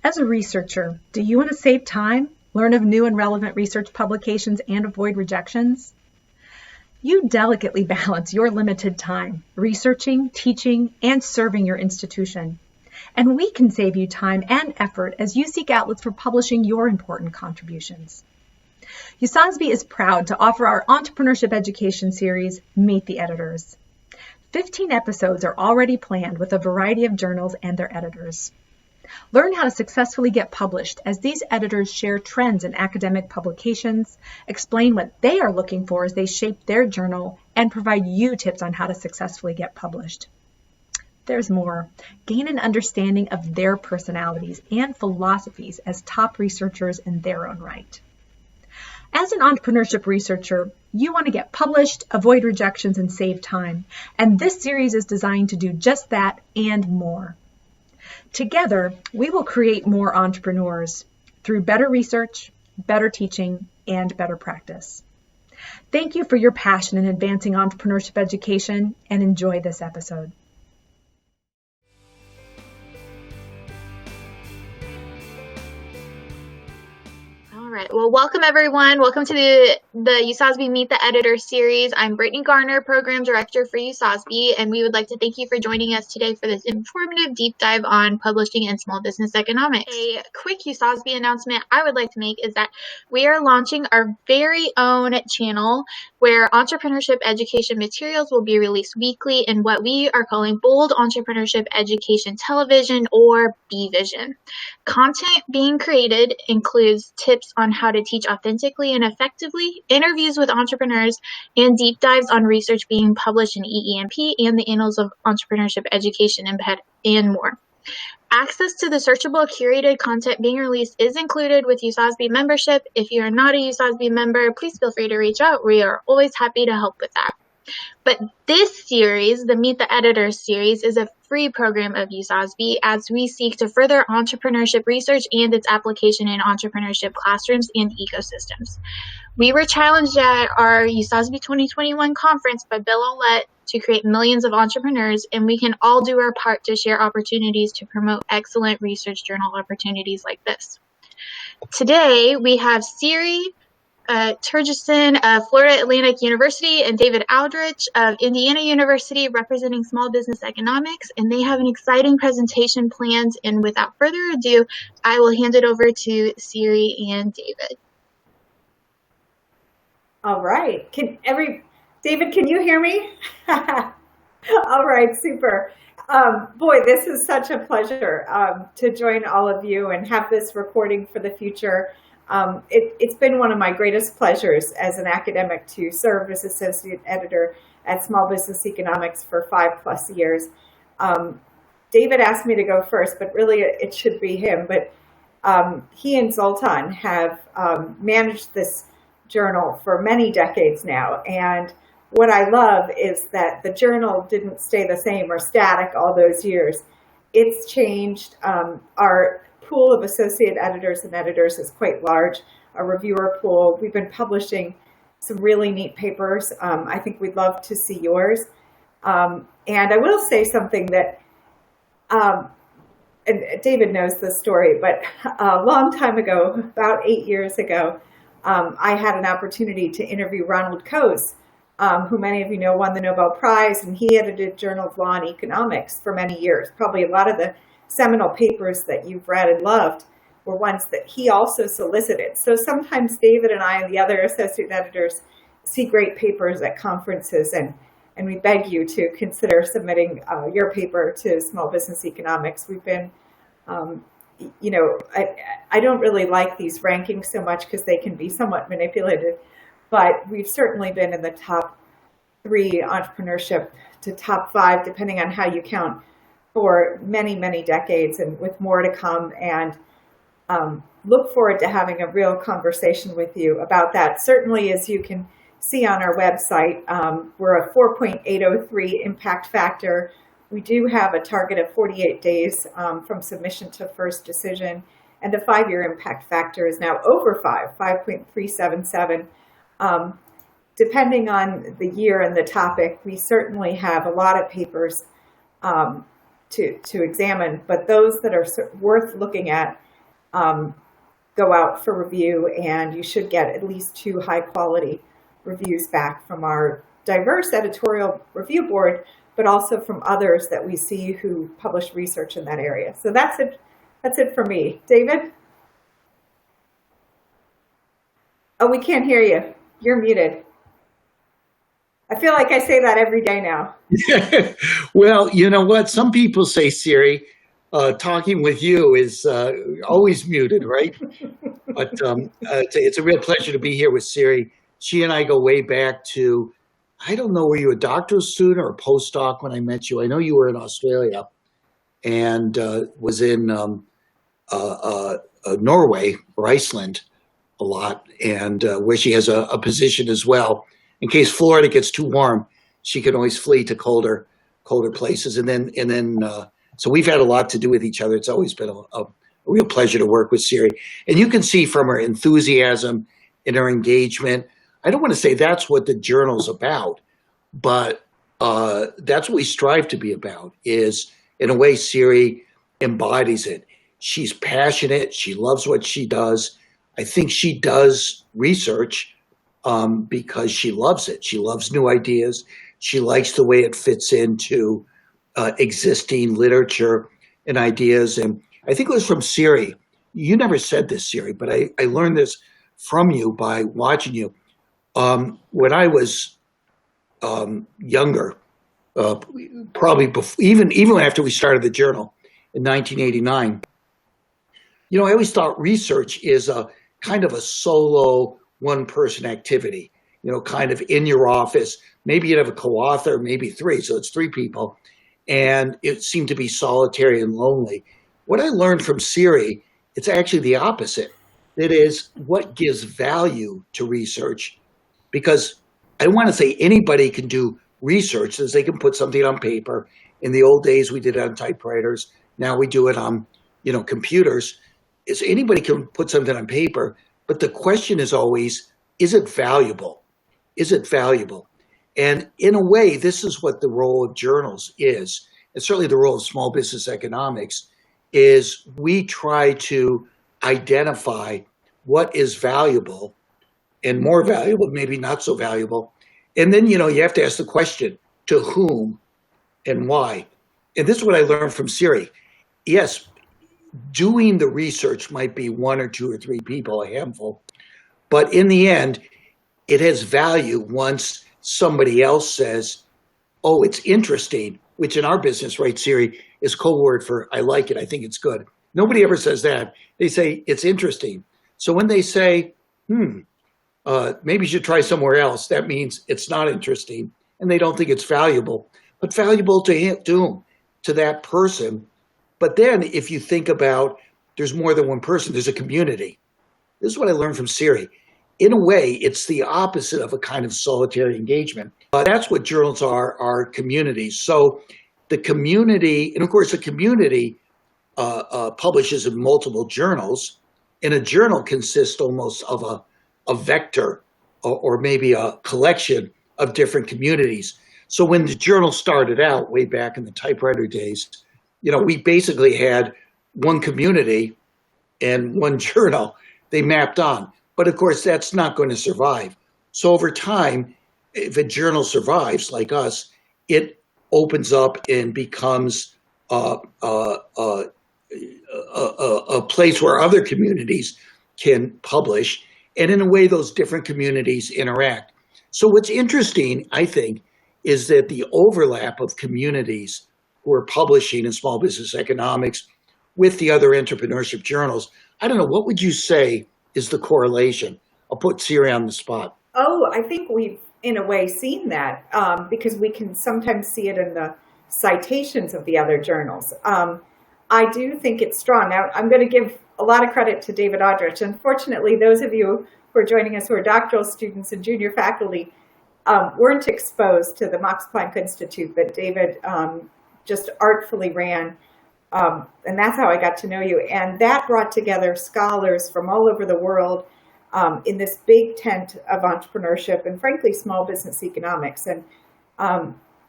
As a researcher, do you want to save time, learn of new and relevant research publications, and avoid rejections? You delicately balance your limited time, researching, teaching, and serving your institution. And we can save you time and effort as you seek outlets for publishing your important contributions. USASBE is proud to offer our entrepreneurship education series, Meet the Editors. 15 episodes are already planned with a variety of journals and their editors. Learn how to successfully get published as these editors share trends in academic publications, explain what they are looking for as they shape their journal, and provide you tips on how to successfully get published. There's more. Gain an understanding of their personalities and philosophies as top researchers in their own right. As an entrepreneurship researcher, you want to get published, avoid rejections, and save time. And this series is designed to do just that and more. Together, we will create more entrepreneurs through better research, better teaching, and better practice. Thank you for your passion in advancing entrepreneurship education, and enjoy this episode. All right. Well, welcome everyone. Welcome to the USASBE Meet the Editor series. I'm Brittany Garner, Program Director for USASBE, and we would like to thank you for joining us today for this informative deep dive on publishing and small business economics. A quick USASBE announcement I would like to make is that we are launching our very own channel where entrepreneurship education materials will be released weekly in what we are calling Bold Entrepreneurship Education Television, or BVision. Content being created includes tips on how to teach authentically and effectively, interviews with entrepreneurs, and deep dives on research being published in EEMP and the Annals of Entrepreneurship Education and more. Access to the searchable, curated content being released is included with USASBE membership. If you are not a USASBE member, please feel free to reach out. We are always happy to help with that. But this series, the Meet the Editor series, is a free program of USASBE as we seek to further entrepreneurship research and its application in entrepreneurship classrooms and ecosystems. We were challenged at our USASBE 2021 conference by Bill Olet to create millions of entrepreneurs, and we can all do our part to share opportunities to promote excellent research journal opportunities like this. Today, we have Siri Terjesen of Florida Atlantic University and David Audretsch of Indiana University representing small business economics, and they have an exciting presentation planned. And without further ado, I will hand it over to Siri and David. All right. David, can you hear me? All right, super. Boy, this is such a pleasure to join all of you and have this recording for the future. It's been one of my greatest pleasures as an academic to serve as associate editor at Small Business Economics for 5+ years. David asked me to go first, but really it should be him. But he and Zoltan have managed this journal for many decades now. And what I love is that the journal didn't stay the same or static all those years. It's changed. Our pool of associate editors and editors is quite large, a reviewer pool. We've been publishing some really neat papers. I think we'd love to see yours. And I will say something that, and David knows this story, but a long time ago, about 8 years ago, I had an opportunity to interview Ronald Coase, who many of you know won the Nobel Prize, and he edited Journal of Law and Economics for many years. Probably a lot of the seminal papers that you've read and loved were ones that he also solicited. So sometimes David and I and the other associate editors see great papers at conferences, and we beg you to consider submitting your paper to Small Business Economics. We've been, I don't really like these rankings so much because they can be somewhat manipulated, but we've certainly been in the top 3 entrepreneurship to top 5, depending on how you count, for many, many decades, and with more to come, and look forward to having a real conversation with you about that. Certainly, as you can see on our website, we're a 4.803 impact factor. We do have a target of 48 days from submission to first decision, and the 5-year impact factor is now over 5.377. Depending on the year and the topic, we certainly have a lot of papers to examine, but those that are worth looking at go out for review, and you should get at least 2 high-quality reviews back from our diverse editorial review board, but also from others that we see who publish research in that area. So that's it. That's it for me. David? Oh, we can't hear you. You're muted. I feel like I say that every day now. Well, you know what? Some people say, Siri, talking with you is always muted, right? But it's a real pleasure to be here with Siri. She and I go way back to, I don't know, were you a doctoral student or a postdoc when I met you? I know you were in Australia and was in Norway or Iceland a lot, and where she has a position as well. In case Florida gets too warm, she can always flee to colder places. And then, so we've had a lot to do with each other. It's always been a real pleasure to work with Siri. And you can see from her enthusiasm and her engagement. I don't want to say that's what the journal's about, but that's what we strive to be about, is in a way Siri embodies it. She's passionate. She loves what she does. I think she does research because she loves it. She loves new ideas. She likes the way it fits into existing literature and ideas. And I think it was from Siri. You never said this, Siri, but I learned this from you by watching you. When I was younger, probably before, even after we started the journal in 1989, I always thought research is a kind of a solo one-person activity, kind of in your office. Maybe you'd have a co-author, maybe 3, so it's 3 people, and it seemed to be solitary and lonely. What I learned from Siri, it's actually the opposite. It is what gives value to research, because I don't want to say anybody can do research, as they can put something on paper. In the old days, we did it on typewriters. Now we do it on, computers. Is anybody can put something on paper, but the question is always, is it valuable? Is it valuable? And in a way, this is what the role of journals is, and certainly the role of small business economics, is we try to identify what is valuable and more valuable, maybe not so valuable. And then, you have to ask the question, to whom and why? And this is what I learned from Siri. Yes, doing the research might be 1 or 2 or 3 people, a handful, but in the end, it has value once somebody else says, oh, it's interesting, which in our business, right, Siri, is code word for I like it, I think it's good. Nobody ever says that. They say it's interesting. So when they say, maybe you should try somewhere else, that means it's not interesting and they don't think it's valuable, but valuable to him, to that person. But then if you think about, there's more than one person, there's a community. This is what I learned from Siri. In a way, it's the opposite of a kind of solitary engagement. That's what journals are communities. So the community, and of course the community publishes in multiple journals, and a journal consists almost of a vector or maybe a collection of different communities. So when the journal started out way back in the typewriter days, we basically had one community and one journal they mapped on. But of course, that's not going to survive. So over time, if a journal survives like us, it opens up and becomes a place where other communities can publish. And in a way, those different communities interact. So what's interesting, I think, is that the overlap of communities who are publishing in small business economics with the other entrepreneurship journals, I don't know, what would you say is the correlation? I'll put Siri on the spot. Oh, I think we've, in a way, seen that because we can sometimes see it in the citations of the other journals. I do think it's strong. Now, I'm going to give a lot of credit to David Audretsch. Unfortunately, those of you who are joining us who are doctoral students and junior faculty weren't exposed to the Max Planck Institute that David just artfully ran. And that's how I got to know you. And that brought together scholars from all over the world in this big tent of entrepreneurship and, frankly, small business economics. And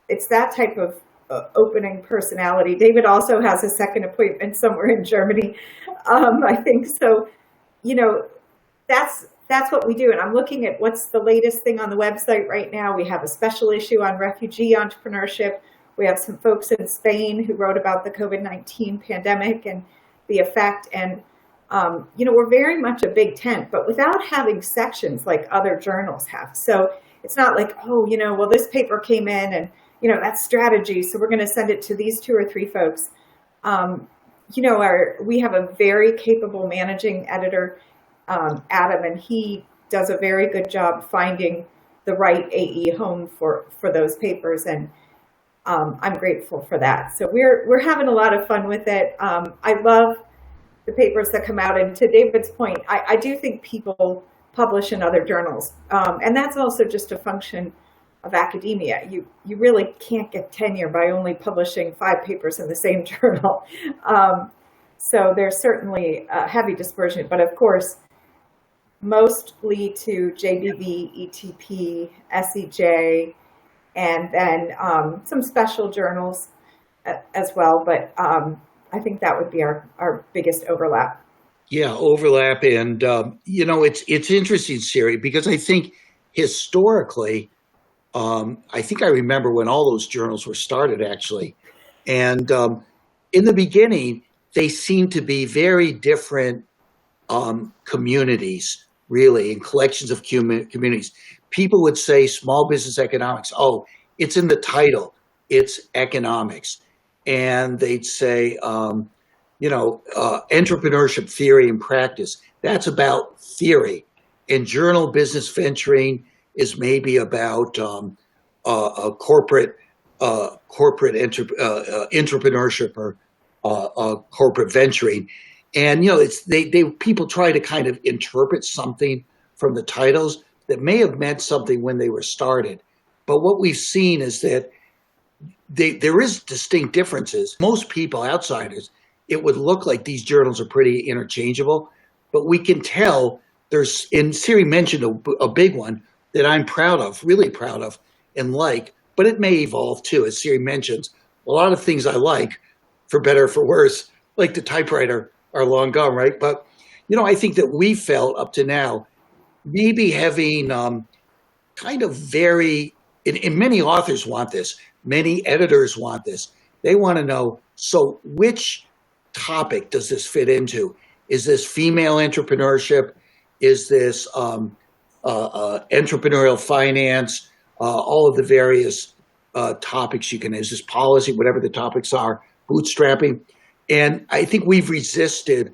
it's that type of opening personality. David also has a second appointment somewhere in Germany, I think. So, that's what we do. And I'm looking at what's the latest thing on the website right now. We have a special issue on refugee entrepreneurship. We have some folks in Spain who wrote about the COVID-19 pandemic and the effect. And, we're very much a big tent, but without having sections like other journals have. So it's not like, well, this paper came in and, that's strategy, so we're going to send it to these 2 or 3 folks. We have a very capable managing editor, Adam, and he does a very good job finding the right AE home for those papers, and I'm grateful for that. So we're having a lot of fun with it. I love the papers that come out, and to David's point, I do think people publish in other journals, and that's also just a function of academia. You really can't get tenure by only publishing 5 papers in the same journal. So there's certainly a heavy dispersion, but of course, most lead to JBV, ETP, SEJ, and then some special journals as well. But I think that would be our biggest overlap. Yeah, overlap. And, it's interesting, Siri, because I think historically, I think I remember when all those journals were started, actually. And in the beginning, they seemed to be very different communities, really, and collections of communities. People would say small business economics. Oh, it's in the title. It's economics. And they'd say, entrepreneurship theory and practice. That's about theory. And journal business venturing is maybe about corporate entrepreneurship or corporate venturing. And people try to kind of interpret something from the titles that may have meant something when they were started. But what we've seen is that there is distinct differences. Most people, outsiders, it would look like these journals are pretty interchangeable, but we can tell and Siri mentioned a big one that I'm proud of, really proud of and like, but it may evolve too. As Siri mentions, a lot of things I like, for better or for worse, like the typewriter, are long gone, right? But, I think that we felt up to now, maybe having kind of and many authors want this, many editors want this. They want to know, so which topic does this fit into? Is this female entrepreneurship? Is this entrepreneurial finance? All of the various topics is this policy, whatever the topics are, bootstrapping. And I think we've resisted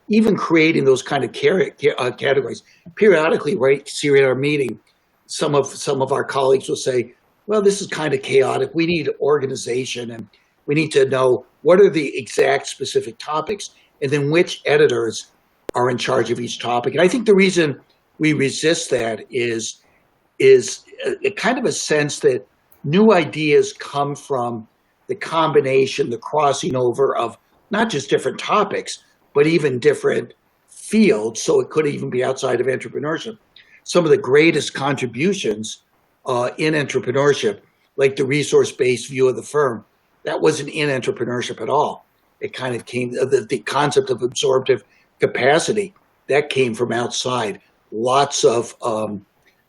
even creating those kind of categories. Periodically, right, Siri, at our meeting, some of our colleagues will say, well, this is kind of chaotic. We need organization, and we need to know what are the exact specific topics, and then which editors are in charge of each topic. And I think the reason we resist that is a kind of a sense that new ideas come from the combination, the crossing over of not just different topics, but even different fields. So it could even be outside of entrepreneurship. Some of the greatest contributions in entrepreneurship, like the resource-based view of the firm, that wasn't in entrepreneurship at all. It kind of came, the concept of absorptive capacity, that came from outside. Lots of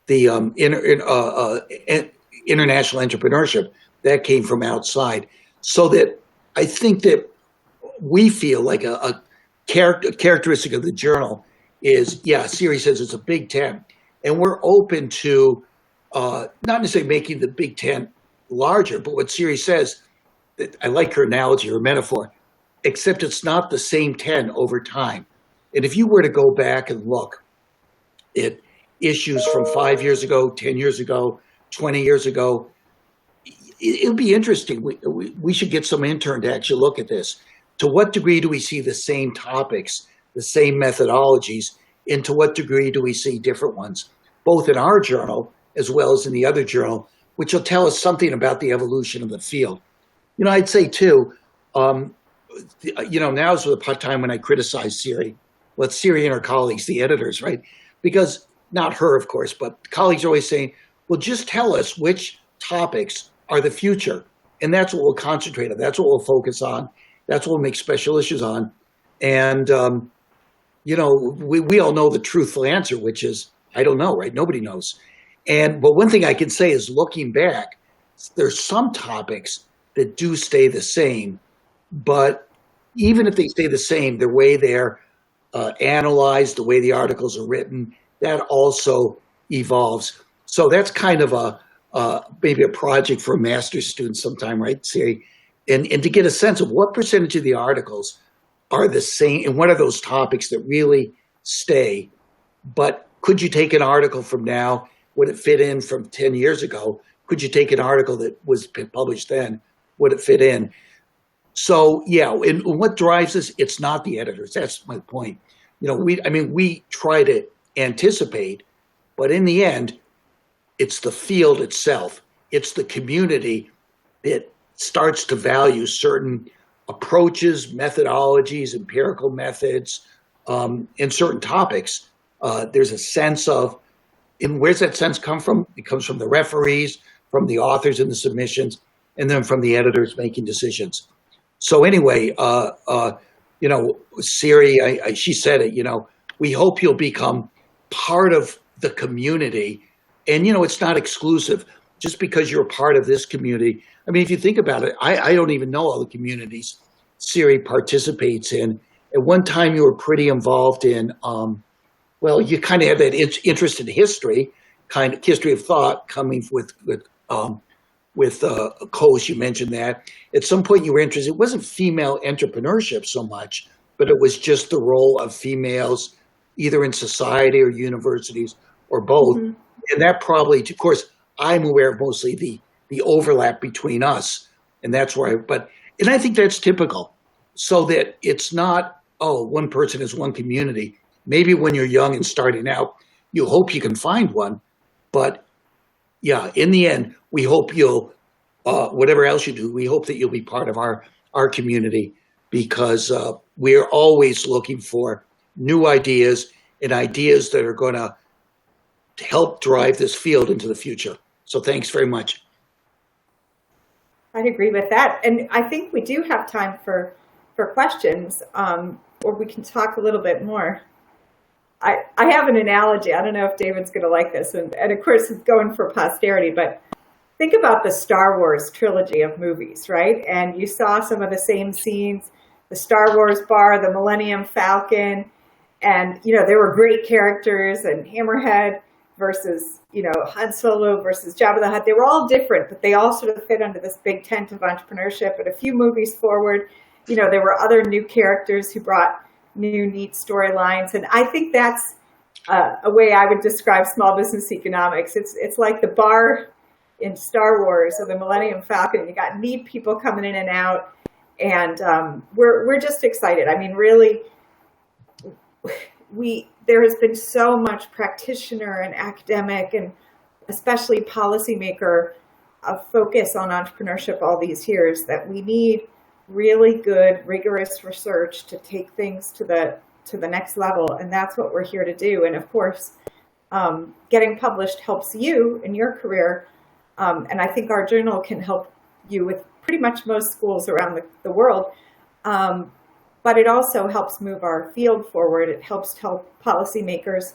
international entrepreneurship, that came from outside. So that I think that we feel like a characteristic of the journal is, Siri says it's a big tent, and we're open to not necessarily making the big tent larger, but what Siri says, I like her analogy or metaphor, except it's not the same tent over time. And if you were to go back and look at issues from 5 years ago, 10 years ago, 20 years ago, it'll be interesting. We should get some intern to actually look at this. To what degree do we see the same topics, the same methodologies, and to what degree do we see different ones, both in our journal as well as in the other journal, which will tell us something about the evolution of the field. I'd say too, now's the time when I criticize Siri. Well, it's Siri and her colleagues, the editors, right? Because, not her, of course, but colleagues are always saying, well, just tell us which topics are the future. And that's what we'll concentrate on. That's what we'll focus on. That's what we'll make special issues on. And, we all know the truthful answer, which is, I don't know, right? Nobody knows. But one thing I can say is, looking back, there's some topics that do stay the same, but even if they stay the same, the way they're analyzed, the way the articles are written, that also evolves. So that's kind of maybe a project for a master's student sometime, right, Siri? And to get a sense of what percentage of the articles are the same, and what are those topics that really stay. But could you take an article from now? Would it fit in from 10 years ago? Could you take an article that was published then? Would it fit in? So, yeah, and what drives us, it's not the editors. That's my point. We try to anticipate, but in the end, it's the field itself. It's the community that starts to value certain approaches, methodologies, empirical methods, in certain topics. There's a sense of, and where's that sense come from? It comes from the referees, from the authors in the submissions, and then from the editors making decisions. So anyway, Siri, she said it, we hope you'll become part of the community. And, it's not exclusive. Just because you're a part of this community, I mean, if you think about it, I don't even know all the communities Siri participates in. At one time, you were pretty involved in, you kind of had that interest in history, kind of history of thought coming with Coase, you mentioned that. At some point, you were interested. It wasn't female entrepreneurship so much, but it was just the role of females, either in society or universities or both. Mm-hmm. And that probably, of course, I'm aware of mostly the overlap between us, and that's where and I think that's typical, so that it's not, one person is one community. Maybe when you're young and starting out, you hope you can find one, but yeah, in the end, we hope you'll, whatever else you do, we hope that you'll be part of our community, because we're always looking for new ideas and ideas that are going to help drive this field into the future. So thanks very much. I'd agree with that. And I think we do have time for questions, or we can talk a little bit more. I have an analogy. I don't know if David's going to like this. And of course, it's going for posterity, but think about the Star Wars trilogy of movies, right? And you saw some of the same scenes, the Star Wars bar, the Millennium Falcon, and, there were great characters, and Hammerhead versus, Han Solo versus Jabba the Hutt. They were all different, but they all sort of fit under this big tent of entrepreneurship. But a few movies forward, there were other new characters who brought new, neat storylines. And I think that's a way I would describe small business economics. It's like the bar in Star Wars or the Millennium Falcon. You got neat people coming in and out. And we're just excited. I mean, really, there has been so much practitioner and academic and especially policymaker focus on entrepreneurship all these years that we need really good, rigorous research to take things to the next level. And that's what we're here to do. And of course, getting published helps you in your career. And I think our journal can help you with pretty much most schools around the world. But it also helps move our field forward. It helps tell policymakers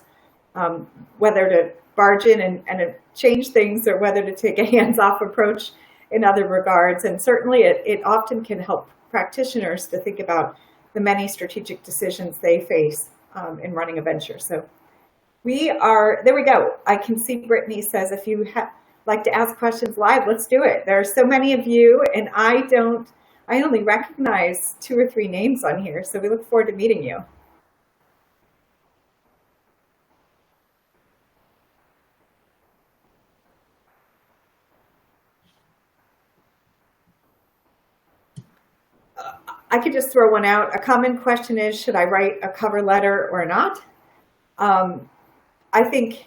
whether to barge in and change things or whether to take a hands-off approach in other regards. And certainly it often can help practitioners to think about the many strategic decisions they face in running a venture. So there we go. I can see Brittany says, if you like to ask questions live, let's do it. There are so many of you, and I only recognize 2 or 3 names on here, so we look forward to meeting you. I could just throw one out. A common question is, should I write a cover letter or not? I think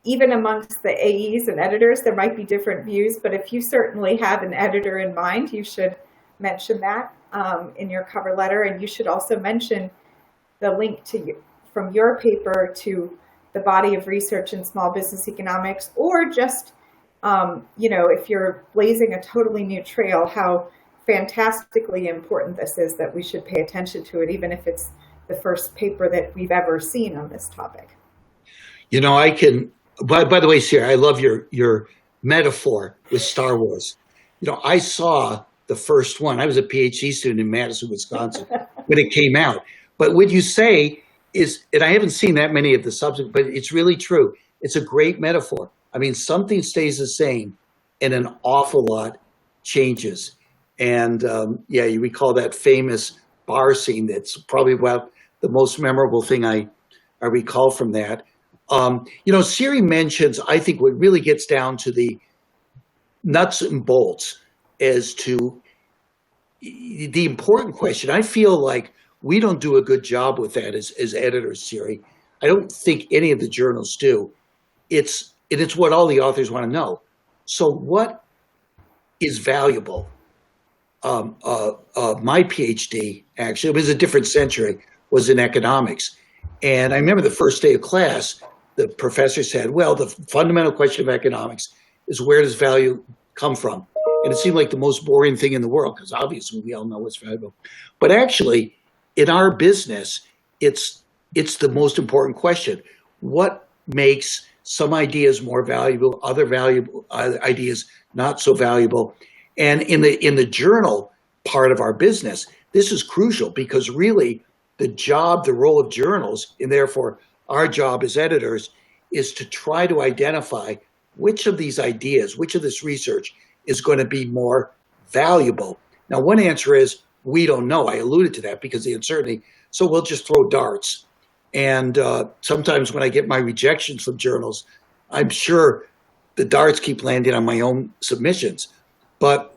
even amongst the AEs and editors, there might be different views, but if you certainly have an editor in mind, you should mention that in your cover letter, and you should also mention the link from your paper to the body of research in small business economics, or just if you're blazing a totally new trail, how fantastically important this is, that we should pay attention to it, even if it's the first paper that we've ever seen on this topic. I can, by the way, Siri, I love your metaphor with Star Wars. I saw the first one. I was a PhD student in Madison, Wisconsin when it came out. But what you say is, and I haven't seen that many of the subsequent, but it's really true. It's a great metaphor. I mean, something stays the same and an awful lot changes. And you recall that famous bar scene. That's probably about the most memorable thing I recall from that. Siri mentions, I think what really gets down to the nuts and bolts as to the important question. I feel like we don't do a good job with that as editors, Siri. I don't think any of the journals do. It's what all the authors want to know. So what is valuable? My PhD, actually, it was a different century, was in economics. And I remember the first day of class, the professor said, well, the fundamental question of economics is, where does value come from? And it seemed like the most boring thing in the world, because obviously we all know what's valuable. But actually, in our business, it's the most important question. What makes some ideas more valuable, other valuable ideas not so valuable? And in the journal part of our business, this is crucial, because really the role of journals, and therefore our job as editors, is to try to identify which of these ideas, which of this research is going to be more valuable. Now, one answer is we don't know. I alluded to that because of the uncertainty. So we'll just throw darts. And sometimes when I get my rejections from journals, I'm sure the darts keep landing on my own submissions. But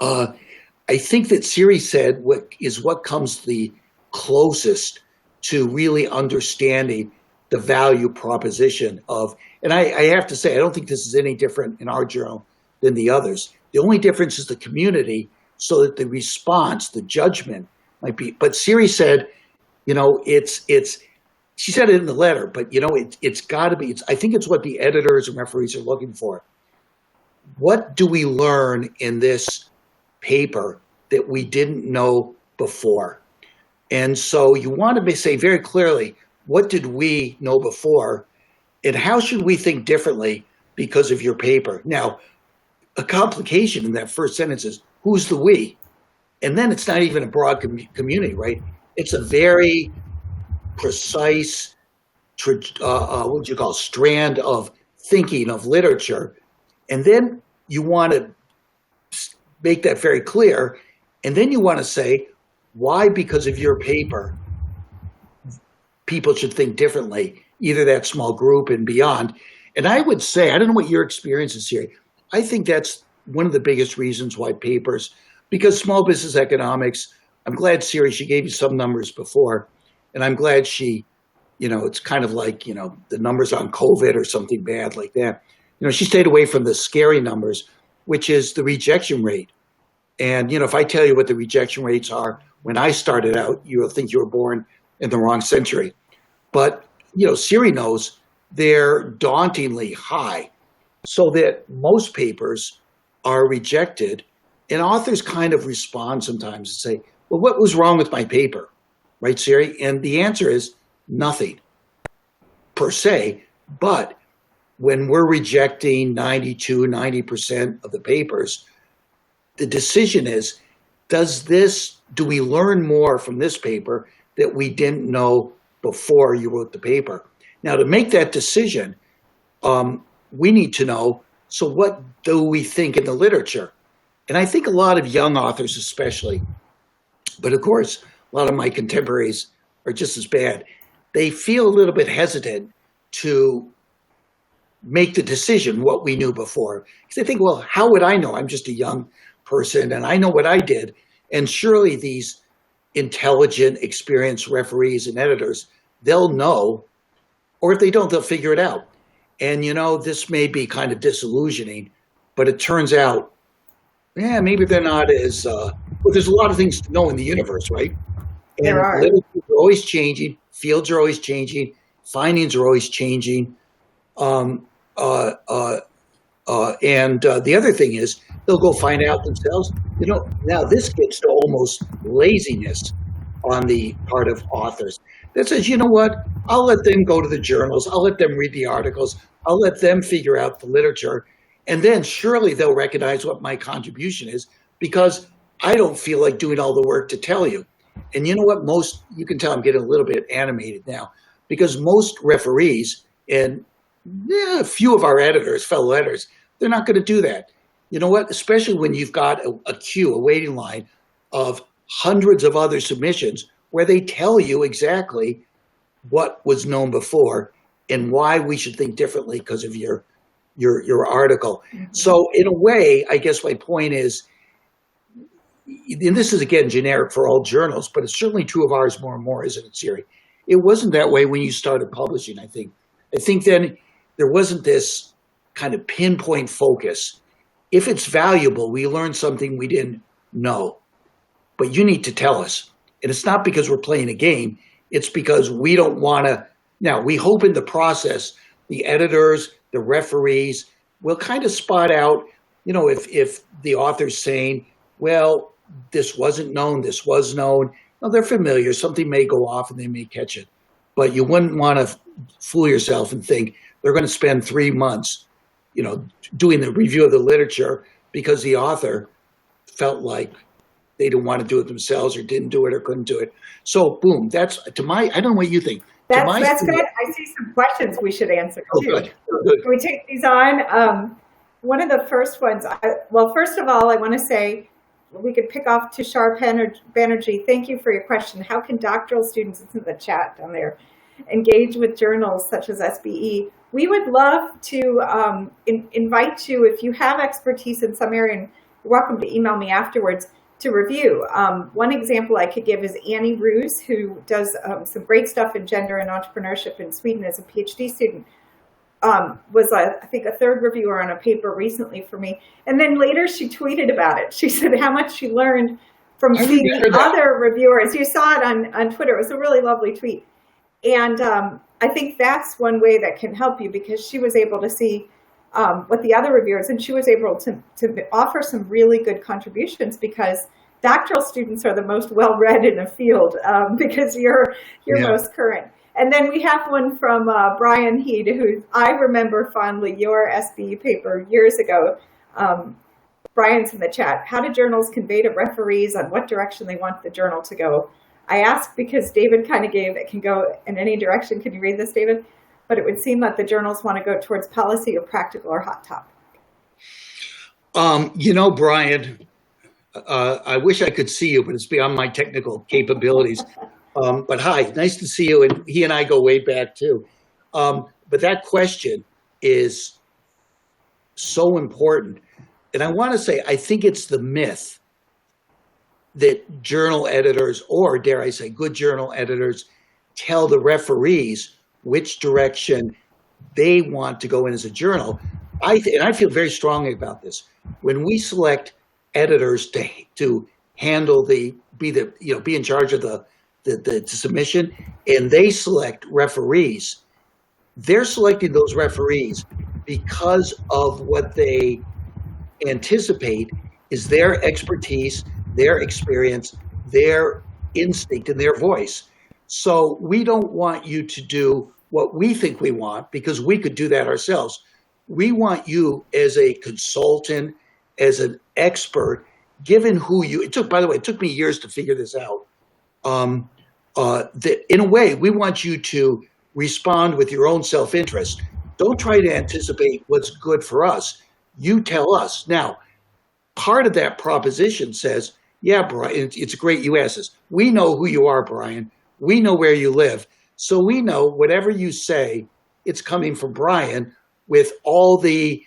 I think that Siri said what comes the closest to really understanding the value proposition of, and I have to say, I don't think this is any different in our journal than the others. The only difference is the community, so that the response, the judgment might be, but Siri said, she said it in the letter, but it's got to be, I think it's what the editors and referees are looking for. What do we learn in this paper that we didn't know before? And so you want to say very clearly, what did we know before, and how should we think differently because of your paper? Now, a complication in that first sentence is, who's the we? And then it's not even a broad community, right? It's a very precise, strand of thinking, of literature. And then you want to make that very clear. And then you want to say, why, because of your paper, people should think differently, either that small group and beyond. And I would say, I don't know what your experience is here. I think that's one of the biggest reasons why papers, because small business economics, I'm glad Siri, she gave you some numbers before, and I'm glad she, it's kind of like, the numbers on COVID or something bad like that. She stayed away from the scary numbers, which is the rejection rate. And, if I tell you what the rejection rates are when I started out, you'll think you were born in the wrong century. But, Siri knows they're dauntingly high, so that most papers are rejected. And authors kind of respond sometimes and say, well, what was wrong with my paper? Right, Siri? And the answer is nothing per se. But when we're rejecting 90% of the papers, the decision is, do we learn more from this paper that we didn't know before you wrote the paper? Now, to make that decision, we need to know, so what do we think in the literature? And I think a lot of young authors especially, but of course, a lot of my contemporaries are just as bad. They feel a little bit hesitant to make the decision what we knew before. Because they think, well, how would I know? I'm just a young person and I know what I did. And surely these intelligent, experienced referees and editors, they'll know, or if they don't, they'll figure it out. And, this may be kind of disillusioning, but it turns out, maybe they're not as, there's a lot of things to know in the universe, right? And there are. Literature are always changing, fields are always changing, findings are always changing. The other thing is they'll go find out themselves. Now this gets to almost laziness on the part of authors that says, you know what, I'll let them go to the journals. I'll let them read the articles. I'll let them figure out the literature. And then surely they'll recognize what my contribution is because I don't feel like doing all the work to tell you. And you know what? You can tell I'm getting a little bit animated now because most referees and a few of our editors, fellow editors, they're not going to do that. You know what? Especially when you've got a queue, a waiting line of hundreds of other submissions where they tell you exactly what was known before and why we should think differently because of your article. Mm-hmm. So in a way, I guess my point is, and this is again generic for all journals, but it's certainly true of ours more and more, isn't it, Siri? It wasn't that way when you started publishing, I think. I think then there wasn't this kind of pinpoint focus. If it's valuable, we learned something we didn't know, but you need to tell us. And it's not because we're playing a game. It's because we don't want to. Now, we hope in the process, the editors, the referees will kind of spot out, if the author's saying, well, this wasn't known, this was known. Well, they're familiar. Something may go off and they may catch it. But you wouldn't want to fool yourself and think they're going to spend 3 months, doing the review of the literature because the author felt like they didn't want to do it themselves or didn't do it or couldn't do it. So, boom, that's I don't know what you think. That's good. I see some questions we should answer too. Good. Can we take these on? One of the first ones, first of all, I want to say, we could pick off Tushar Banerjee. Thank you for your question. How can doctoral students, it's in the chat down there, engage with journals such as SBE? We would love to invite you, if you have expertise in some area, and you're welcome to email me afterwards to review. One example I could give is Annie Roos, who does some great stuff in gender and entrepreneurship in Sweden as a PhD student. Was, I think, a third reviewer on a paper recently for me. And then later she tweeted about it. She said how much she learned from seeing other reviewers. You saw it on Twitter. It was a really lovely tweet. And I think that's one way that can help you because she was able to see what the other reviewers, and she was able to offer some really good contributions because doctoral students are the most well-read in a field because you're most current. And then we have one from Brian Heed, who I remember fondly your SBE paper years ago. Brian's in the chat. How do journals convey to referees on what direction they want the journal to go? I asked because David kind of gave it can go in any direction. Can you read this, David? But it would seem that the journals want to go towards policy or practical or hot topic. Brian, I wish I could see you, but it's beyond my technical capabilities. But hi, nice to see you. And he and I go way back too. But that question is so important. And I want to say, I think it's the myth that journal editors, or dare I say, good journal editors, tell the referees which direction they want to go in as a journal. And I feel very strongly about this. When we select editors to handle be in charge of the submission, and they select referees, they're selecting those referees because of what they anticipate is their expertise, their experience, their instinct, and their voice. So we don't want you to do what we think we want because we could do that ourselves. We want you as a consultant, as an expert, given who you, by the way, it took me years to figure this out. That in a way, we want you to respond with your own self-interest. Don't try to anticipate what's good for us. You tell us. Now, part of that proposition says, yeah, Brian, it's great you asked us. We know who you are, Brian. We know where you live. So we know whatever you say, it's coming from Brian with all the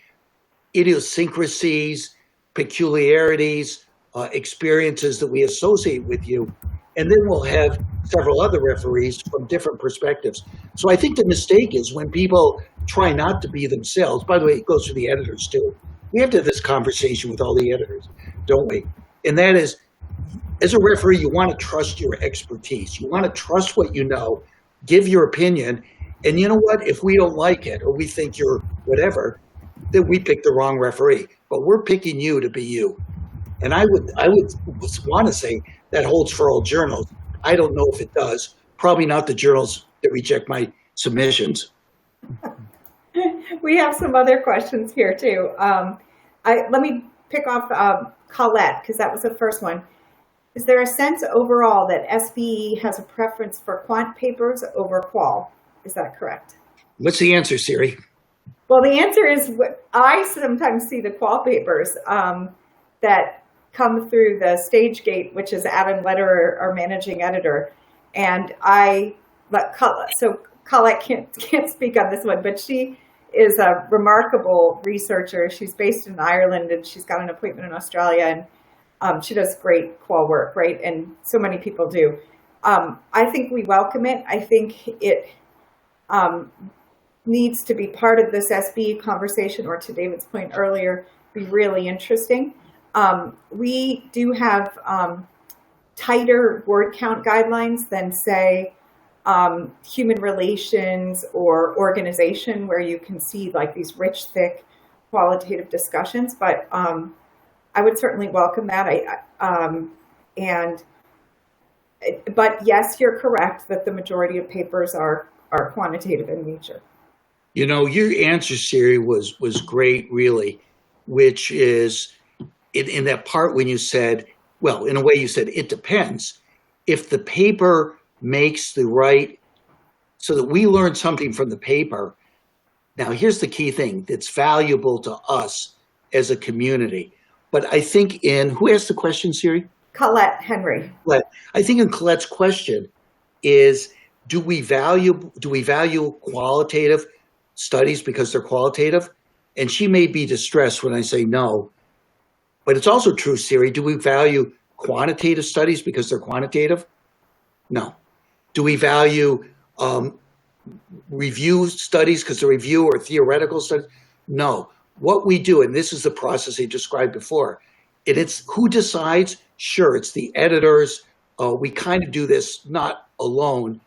idiosyncrasies, peculiarities, experiences that we associate with you. And then we'll have several other referees from different perspectives. So I think the mistake is when people try not to be themselves. By the way, it goes for the editors too. We have to have this conversation with all the editors, don't we? And that is, as a referee, you want to trust your expertise. You want to trust what you know, give your opinion. And you know what? If we don't like it or we think you're whatever, that we picked the wrong referee, but we're picking you to be you. And I would want to say that holds for all journals. I don't know if it does. Probably not the journals that reject my submissions. We have some other questions here too. Let me pick off Colette, because that was the first one. Is there a sense overall that SBE has a preference for quant papers over qual? Is that correct? What's the answer, Siri? Well, the answer is I sometimes see the qual papers that come through the stage gate, which is Adam Lederer, our managing editor. And Colette can't speak on this one, but she is a remarkable researcher. She's based in Ireland and she's got an appointment in Australia, and she does great qual work, right? And so many people do. I think we welcome it. I think it needs to be part of this SBE conversation, or to David's point earlier, be really interesting. We do have tighter word count guidelines than, say, human relations or organization, where you can see like these rich, thick, qualitative discussions. But I would certainly welcome that. But yes, you're correct that the majority of papers are quantitative in nature. You know, your answer, Siri, was great, really, which is in that part when you said, well, in a way you said, it depends. If the paper makes the right, so that we learn something from the paper. Now, here's the key thing that's valuable to us as a community. But I think who asked the question, Siri? Colette Henry. I think in Colette's question is, do we value qualitative studies because they're qualitative? And she may be distressed when I say no. But it's also true, Siri, do we value quantitative studies because they're quantitative? No. Do we value review studies because they're review or theoretical studies? No. What we do, and this is the process I described before, and it's who decides? Sure, it's the editors. We kind of do this not alone.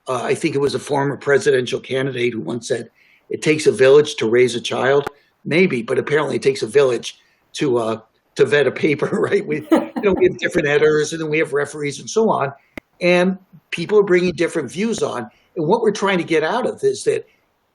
I think it was a former presidential candidate who once said, it takes a village to raise a child. Maybe, but apparently it takes a village to vet a paper, right? We have different editors, and then we have referees and so on. And people are bringing different views on. And what we're trying to get out of this is that,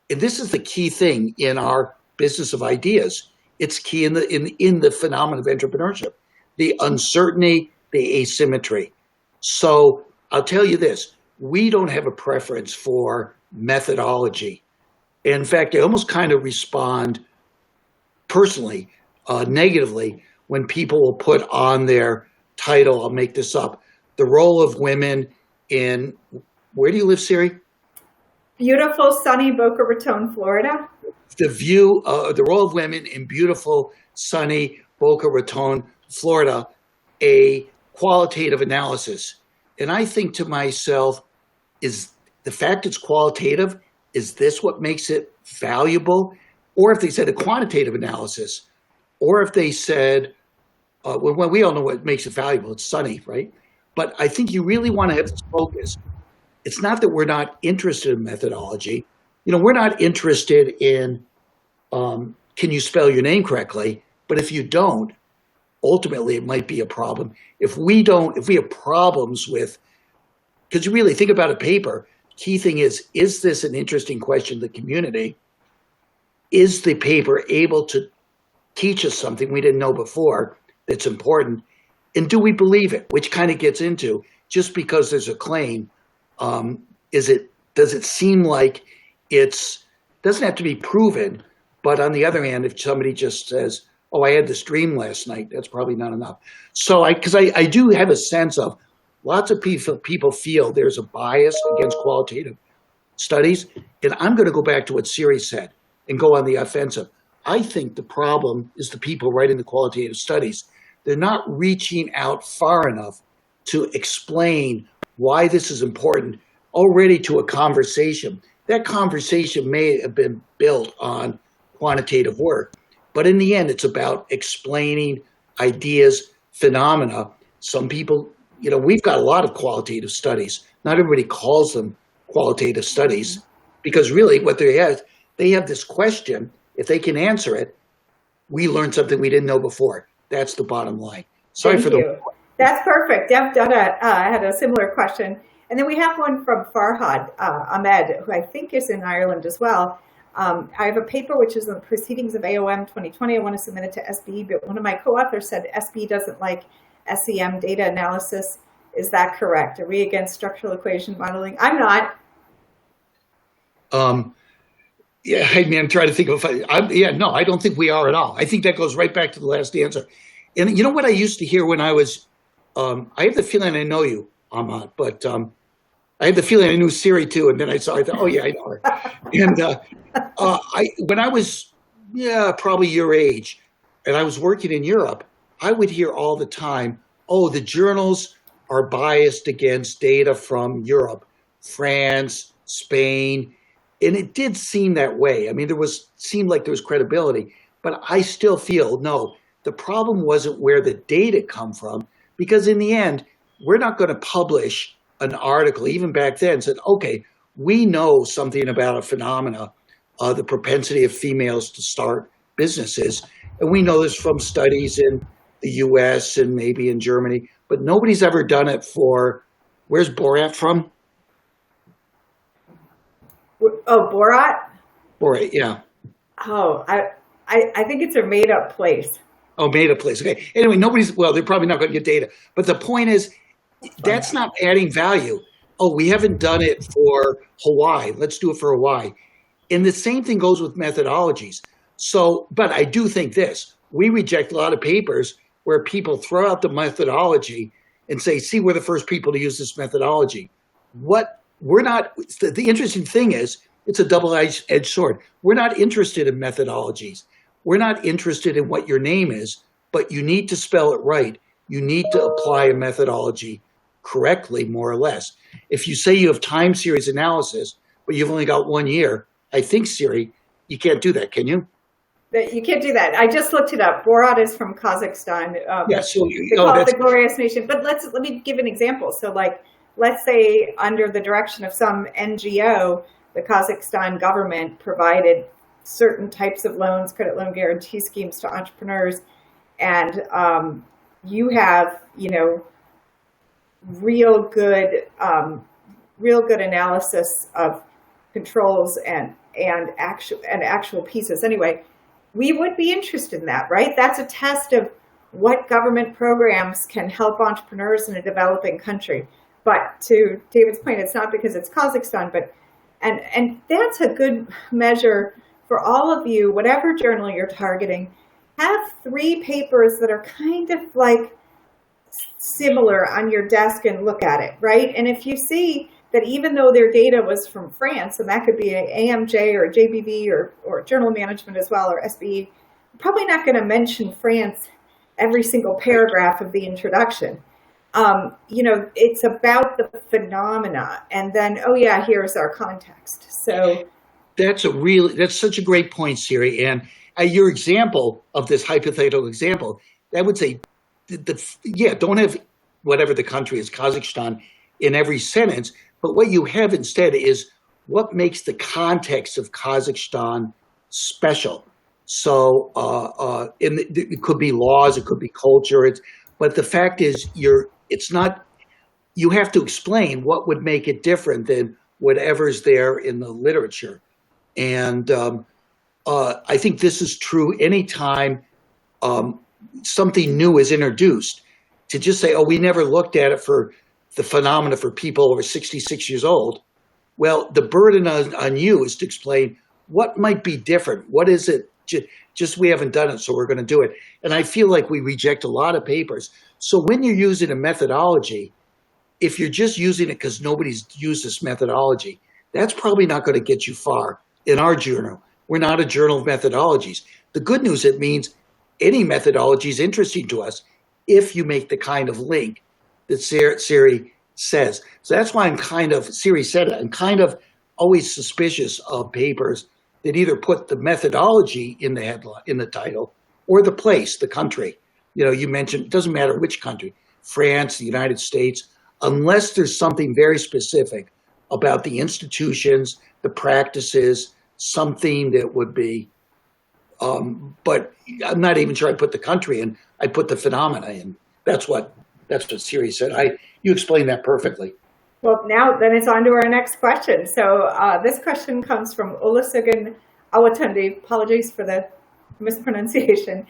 and this is the key thing in our business of ideas, it's key in the phenomenon of entrepreneurship, the uncertainty, the asymmetry. So I'll tell you this, we don't have a preference for methodology. In fact, I almost kind of respond personally, negatively, when people will put on their title, I'll make this up, the role of women in, where do you live, Siri? Beautiful, sunny Boca Raton, Florida. The role of women in beautiful, sunny Boca Raton, Florida, a qualitative analysis. And I think to myself, is the fact it's qualitative, is this what makes it valuable? Or if they said a quantitative analysis, or if they said, well, we all know what makes it valuable, it's sunny, right? But I think you really want to have this focus. It's not that we're not interested in methodology. We're not interested in, can you spell your name correctly? But if you don't, ultimately it might be a problem. If we have problems with, because you really think about a paper, key thing is this an interesting question to the community? Is the paper able to teach us something we didn't know before that's important? And do we believe it? Which kind of gets into, just because there's a claim, does it seem like doesn't have to be proven, but on the other hand, if somebody just says, oh, I had this dream last night, that's probably not enough. So because I do have a sense of lots of people feel there's a bias against qualitative studies. And I'm going to go back to what Siri said and go on the offensive. I think the problem is the people writing the qualitative studies. They're not reaching out far enough to explain why this is important already to a conversation. That conversation may have been built on quantitative work, but in the end, it's about explaining ideas, phenomena. Some people, we've got a lot of qualitative studies. Not everybody calls them qualitative studies because really what they have this question, If they can answer it, we learned something we didn't know before. That's the bottom line. Sorry Thank for you. That's perfect. Deb had a similar question. And then we have one from Farhad Ahmed, who I think is in Ireland as well. I have a paper which is on the proceedings of AOM 2020. I want to submit it to SBE, but one of my co-authors said SBE doesn't like SEM data analysis. Is that correct? Are we against structural equation modeling? I'm not. Yeah, I mean, I'm trying to think of. No, I don't think we are at all. I think that goes right back to the last answer. And you know what I used to hear when I was, I have the feeling I know you, Ahmad, but I had the feeling I knew Siri too. And then I thought, oh yeah, I know her. And when I was, probably your age, and I was working in Europe, I would hear all the time, oh, the journals are biased against data from Europe, France, Spain. And it did seem that way. I mean, seemed like there was credibility, but I still feel, no, the problem wasn't where the data come from, because in the end, we're not going to publish an article, even back then, said, okay, we know something about a phenomena, the propensity of females to start businesses. And we know this from studies in the US and maybe in Germany, but nobody's ever done it for, where's Borat from? Oh, Borat? Borat, yeah. Oh, I think it's a made-up place. Oh, made-up place. Okay. Anyway, they're probably not going to get data. But the point is, that's not adding value. Oh, we haven't done it for Hawaii. Let's do it for Hawaii. And the same thing goes with methodologies. So, but I do think this. We reject a lot of papers where people throw out the methodology and say, see, we're the first people to use this methodology. We're not, the interesting thing is, it's a double-edged sword. We're not interested in methodologies. We're not interested in what your name is, but you need to spell it right. You need to apply a methodology correctly, more or less. If you say you have time series analysis, but you've only got 1 year, I think, Siri, you can't do that, can you? You can't do that. I just looked it up. Borat is from Kazakhstan. So they call it the glorious nation. But let me give an example. So, like, let's say under the direction of some NGO, the Kazakhstan government provided certain types of loans, credit loan guarantee schemes to entrepreneurs, and you have, real good analysis of controls and actual pieces. Anyway, we would be interested in that, right? That's a test of what government programs can help entrepreneurs in a developing country. But to David's point, it's not because it's Kazakhstan, but and that's a good measure for all of you, whatever journal you're targeting. Have 3 papers that are kind of like similar on your desk and look at it, right? And if you see that even though their data was from France, and that could be an AMJ or JBV or Journal Management as well, or SBE, probably not going to mention France every single paragraph of the introduction. It's about the phenomena, and then, oh yeah, here's our context. So that's such a great point, Siri. And your example of this hypothetical example, that would say, don't have whatever the country is, Kazakhstan, in every sentence, but what you have instead is what makes the context of Kazakhstan special. So it could be laws, it could be culture, but the fact is you have to explain what would make it different than whatever's there in the literature. And I think this is true anytime something new is introduced. To just say, oh, we never looked at it for the phenomena for people over 66 years old. Well, the burden on you is to explain what might be different. What is it? Just we haven't done it, so we're going to do it. And I feel like we reject a lot of papers. So when you're using a methodology, if you're just using it because nobody's used this methodology, that's probably not going to get you far. In our journal, we're not a journal of methodologies. The good news, it means any methodology is interesting to us if you make the kind of link that Siri says. So that's why Siri said it, I'm kind of always suspicious of papers that either put the methodology in the headline, in the title, or the place, the country. You mentioned, it doesn't matter which country, France, the United States, unless there's something very specific about the institutions, the practices, something that would be But I'm not even sure I put the country in. I put the phenomena in. That's what Siri said. You explained that perfectly. Well, now then it's on to our next question. So this question comes from Olusegun Awatunde. Apologies for the mispronunciation.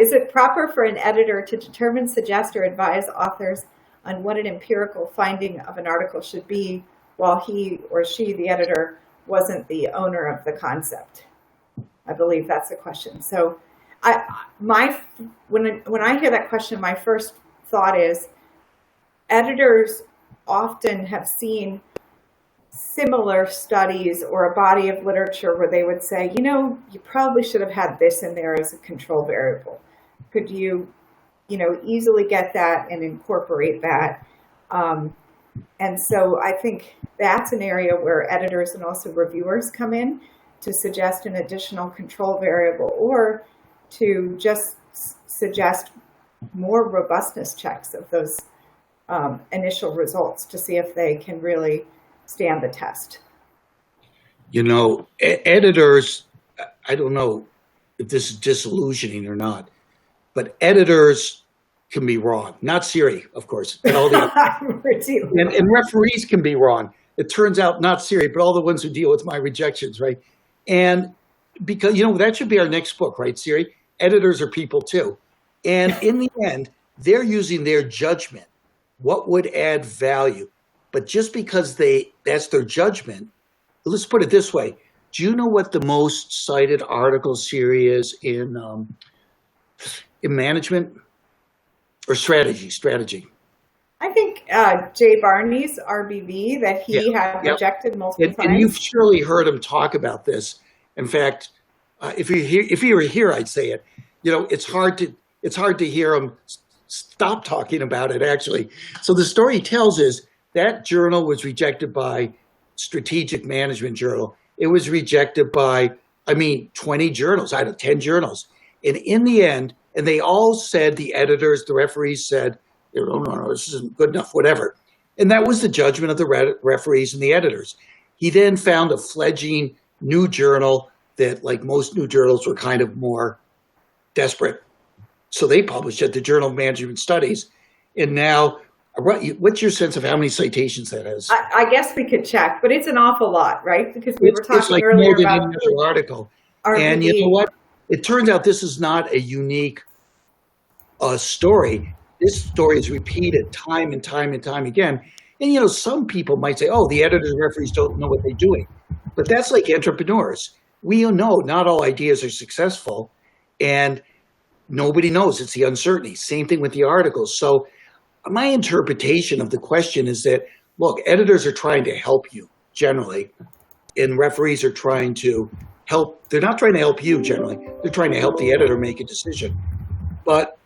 Is it proper for an editor to determine, suggest, or advise authors on what an empirical finding of an article should be while he or she, the editor, wasn't the owner of the concept? I believe that's the question. So when I hear that question, my first thought is editors often have seen similar studies or a body of literature where they would say, you probably should have had this in there as a control variable. Could you easily get that and incorporate that? And so I think that's an area where editors and also reviewers come in to suggest an additional control variable or to just suggest more robustness checks of those initial results to see if they can really stand the test. Editors, I don't know if this is disillusioning or not, but editors can be wrong. Not Siri, of course. But all the and referees can be wrong. It turns out not Siri, but all the ones who deal with my rejections, right? And because, that should be our next book, right, Siri? Editors are people too. And in the end, they're using their judgment. What would add value? But just because that's their judgment, let's put it this way. Do you know what the most cited article Siri is in management or strategy? I think Jay Barney's RBV that he had rejected multiple times. And you've surely heard him talk about this. In fact, if you were here, I'd say it. It's hard to hear him stop talking about it, actually. So the story he tells is that journal was rejected by Strategic Management Journal. It was rejected by, 20 journals out of 10 journals. And in the end, and they all said, the editors, the referees said, no, this isn't good enough, whatever. And that was the judgment of the referees and the editors. He then found a fledgling new journal that, like most new journals, were kind of more desperate. So they published it, the Journal of Management Studies. And now, what's your sense of how many citations that has? I guess we could check, but it's an awful lot, right? Because we were talking earlier about another article. RBV. And you know what? It turns out this is not a unique story. This story is repeated time and time and time again. And, some people might say, oh, the editors and referees don't know what they're doing. But that's like entrepreneurs. We know not all ideas are successful, and nobody knows. It's the uncertainty. Same thing with the articles. So my interpretation of the question is that, look, editors are trying to help you generally, and referees are trying to help. They're not trying to help you generally. They're trying to help the editor make a decision. But,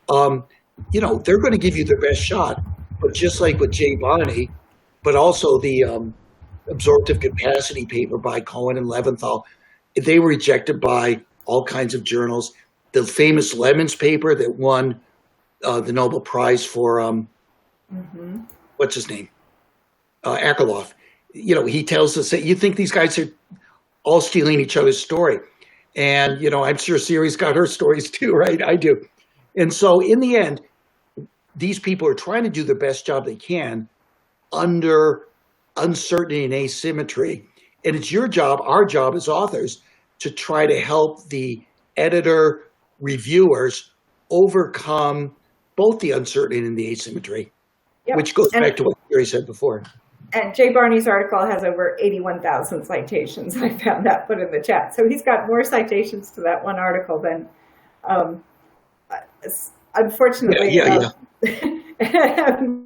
they're going to give you their best shot. But just like with Jay Barney, but also the absorptive capacity paper by Cohen and Leventhal, they were rejected by all kinds of journals. The famous Lemons paper that won the Nobel Prize for, what's his name? Akerlof. He tells us that you think these guys are all stealing each other's story. And, I'm sure Siri's got her stories too, right? I do. And so in the end, these people are trying to do the best job they can under uncertainty and asymmetry. And it's your job, our job as authors, to try to help the editor, reviewers overcome both the uncertainty and the asymmetry, which goes back to what Siri said before. And Jay Barney's article has over 81,000 citations. I found that put in the chat. So he's got more citations to that one article than, unfortunately,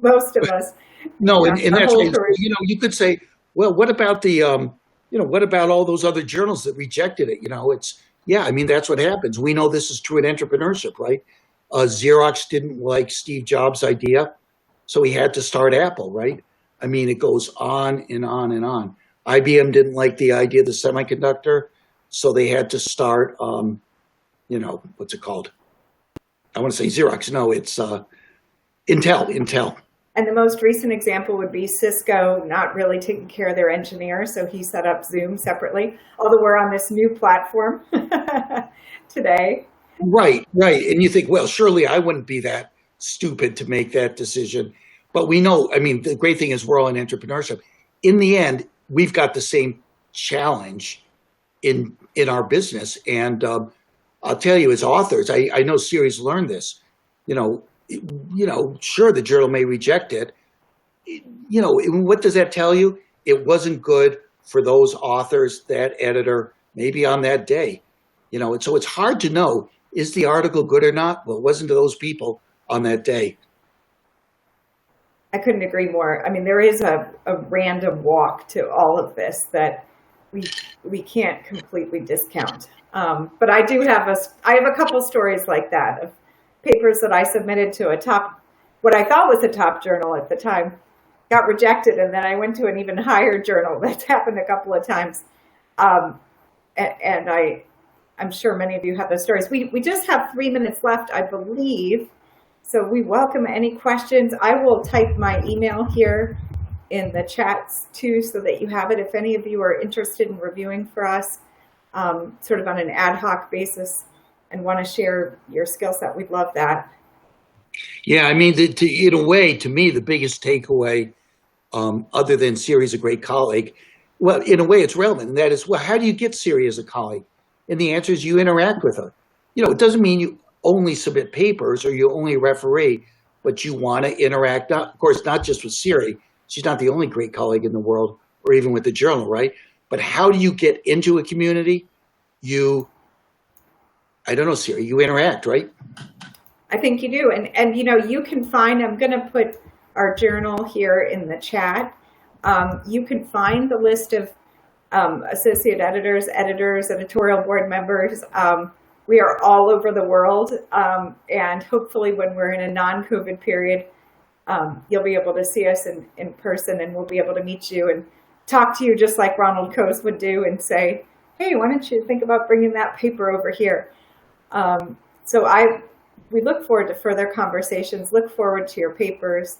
most of us. No, and that's you could say, well, what about the what about all those other journals that rejected it? That's what happens. We know this is true in entrepreneurship, right? Xerox didn't like Steve Jobs' idea, so he had to start Apple, right? It goes on and on and on. IBM didn't like the idea of the semiconductor, so they had to start, what's it called? I want to say Xerox. No, it's Intel. And the most recent example would be Cisco not really taking care of their engineers, so he set up Zoom separately, although we're on this new platform today. Right. And you think, well, surely I wouldn't be that stupid to make that decision. But we know, I mean, the great thing is we're all in entrepreneurship. In the end, we've got the same challenge in our business. And I'll tell you, as authors, I know Siri's learned this. Sure, the journal may reject it. What does that tell you? It wasn't good for those authors, that editor, maybe on that day. And so it's hard to know, is the article good or not? Well, it wasn't to those people on that day. I couldn't agree more. I mean, there is a random walk to all of this that we can't completely discount. But I have a couple stories like that of papers that I submitted to what I thought was a top journal at the time, got rejected, and then I went to an even higher journal. That's happened a couple of times. And I'm sure many of you have those stories. We just have 3 minutes left, I believe. So we welcome any questions. I will type my email here in the chats too, so that you have it. If any of you are interested in reviewing for us, sort of on an ad hoc basis, and want to share your skill set, we'd love that. Yeah, I mean, in a way, to me, the biggest takeaway, other than Siri's a great colleague, well, in a way, it's relevant. And that is, well, how do you get Siri as a colleague? And the answer is you interact with her. It doesn't mean you only submit papers or you only referee, but you want to interact, of course, not just with Siri. She's not the only great colleague in the world, or even with the journal, right? But how do you get into a community? I don't know, Siri, you interact, right? I think you do. And you can find, I'm going to put our journal here in the chat. You can find the list of associate editors, editorial board members. We are all over the world. And hopefully when we're in a non-COVID period, you'll be able to see us in person, and we'll be able to meet you and talk to you just like Ronald Coase would do and say, hey, why don't you think about bringing that paper over here? We look forward to further conversations, look forward to your papers.